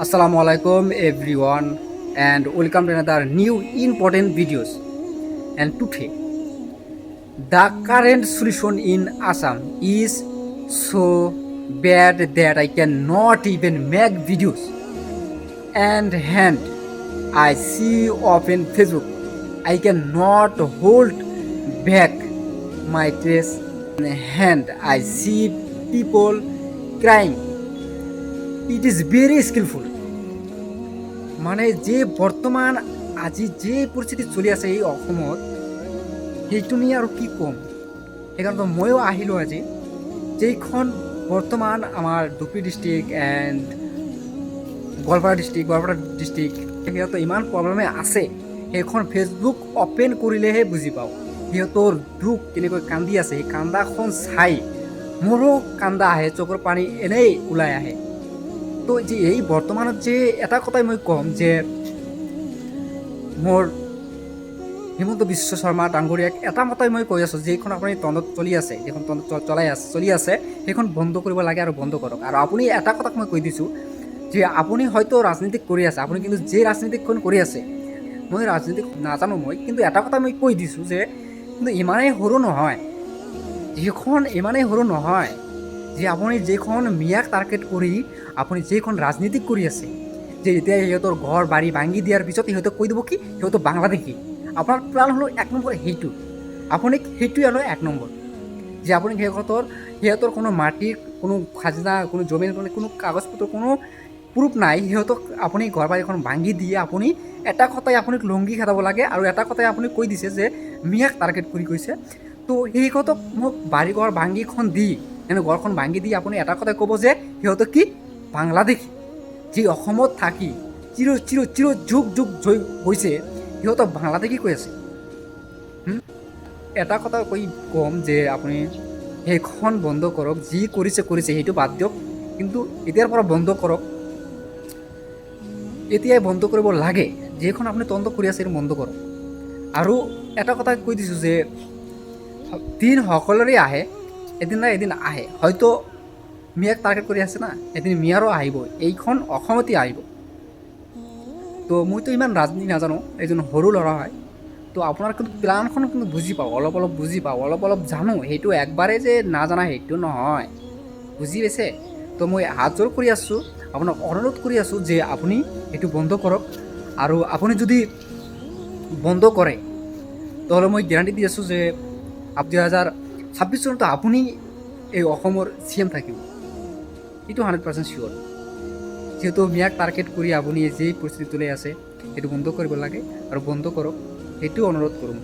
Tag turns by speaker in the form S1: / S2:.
S1: Assalamualaikum everyone and welcome to another new important videos. And today, the current solution in Assam is so bad that I cannot even make videos. And I see often Facebook, I cannot hold back my tears. And I see people crying. It is very skillful. মানে যে বৰ্তমান আজি যে পৰিস্থিতি চলি আছে এই অসমত সেইটো নিয়ে আৰু কি ক'ম। সেইকাৰণে ময়ো আহিলোঁ আজি যেইখন বৰ্তমান আমাৰ দুপি ডিষ্ট্ৰিক্ট এণ্ড গোৱালপাৰা ডিষ্ট্ৰিক্ট সিহঁতৰ ইমান প্ৰব্লেমে আছে সেইখন ফেচবুক অ'পেন কৰিলেহে বুজি পাওঁ সিহঁতৰ দুখ কেনেকৈ কান্দি আছে। সেই কান্দাখন চাই মোৰো কান্দা আহে, চকুৰ পানী এনেই ওলাই আহে। তো যে এই বৰ্তমানত যে এটা কথাই মই ক'ম যে মোৰ হিমন্ত বিশ্ব শৰ্মা ডাঙৰীয়াক এটা মতাই মই কৈ আছোঁ, যিখন আপুনি তন্দত চলি আছে, যিখন তন্দত চলি আছে সেইখন বন্ধ কৰিব লাগে আৰু বন্ধ কৰক। আৰু আপুনি এটা কথাক মই কৈ দিছোঁ যে আপুনি হয়তো ৰাজনীতি কৰি আছে, আপুনি কিন্তু যে ৰাজনীতিখন কৰি আছে, মই ৰাজনীতি নাজানো কিন্তু এটা কথা মই কৈ দিছোঁ যে কিন্তু ইমানেই সৰু নহয়, যিখন ইমানেই সৰু নহয় যে আপুনি যিখন মিয়াক টাৰ্গেট কৰি আপুনি যিখন ৰাজনীতি কৰি আছে, যে এতিয়া সিহঁতৰ ঘৰ বাৰী ভাঙি দিয়াৰ পিছত সিহঁতক কৈ দিব কি সিহঁতৰ বাংলাদেশী। আপোনাৰ প্লান হ'লেও এক নম্বৰ সেইটো, আপুনি সেইটোৱে হ'লেও এক নম্বৰ যে আপুনি সিহঁতৰ কোনো মাটিৰ কোনো খাজনা, কোনো জমিৰ কোনো কাগজ পত্ৰ, কোনো প্ৰুফ নাই। সিহঁতক আপুনি ঘৰ বাৰীখন ভাঙি দিয়ে আপুনি এটা কথাই আপুনি লংগি খেদাব লাগে আৰু এটা কথাই আপুনি কৈ দিছে যে মিয়াক টাৰ্গেট কৰি কৈছে। তো সিহঁতক মোক বাৰী ঘৰ ভাঙিখন দি ঘৰখন ভাঙি দি আপুনি এটা কথাই ক'ব যে সিহঁতক কি বাংলাদেশী, যি অসমত থাকি চিৰ যুগ গৈছে সিহঁতক বাংলাদেশী কৈ আছে। এটা কথা ক'ম যে আপুনি সেইখন বন্ধ কৰক, যি কৰিছে সেইটো বাদ দিয়ক, কিন্তু এতিয়াৰ পৰা বন্ধ কৰক, এতিয়াই বন্ধ কৰিব লাগে। যিখন আপুনি তদন্ত কৰি আছে সেইটো বন্ধ কৰক। আৰু এটা কথা কৈ দিছোঁ যে দিন সকলোৰে আহে, এদিন না এদিন আহে। হয়তো মিয়াক টাৰ্গেট কৰি আছে না, এদিন মিয়াৰো আহিব, এইখন অসমতে আহিব। তো মইতো ইমান ৰাজনীতি নাজানো, এজন সৰু ল'ৰা হয়। তো আপোনাৰ কিন্তু প্লানখন কিন্তু বুজি পাওঁ, অলপ বুজি পাওঁ, অলপ জানো। সেইটো একবাৰে যে নাজানা সেইটো নহয়, বুজি পাইছে? তো মই হাত জোৰ কৰি আছোঁ, আপোনাক অনুৰোধ কৰি আছোঁ যে আপুনি সেইটো বন্ধ কৰক। আৰু আপুনি যদি বন্ধ কৰে তেতিয়াহ'লে মই গেৰাণ্টি দি আছোঁ যে 2026 চনতো আপুনি এই অসমৰ CM থাকিব, এইটো 100% চিয়'ৰ। যিহেতু মিয়াক টাৰ্গেট কৰি আপুনি যি পৰিস্থিতি চলি আছে সেইটো বন্ধ কৰিব লাগে আৰু বন্ধ কৰক, সেইটো অনুৰোধ কৰোঁ।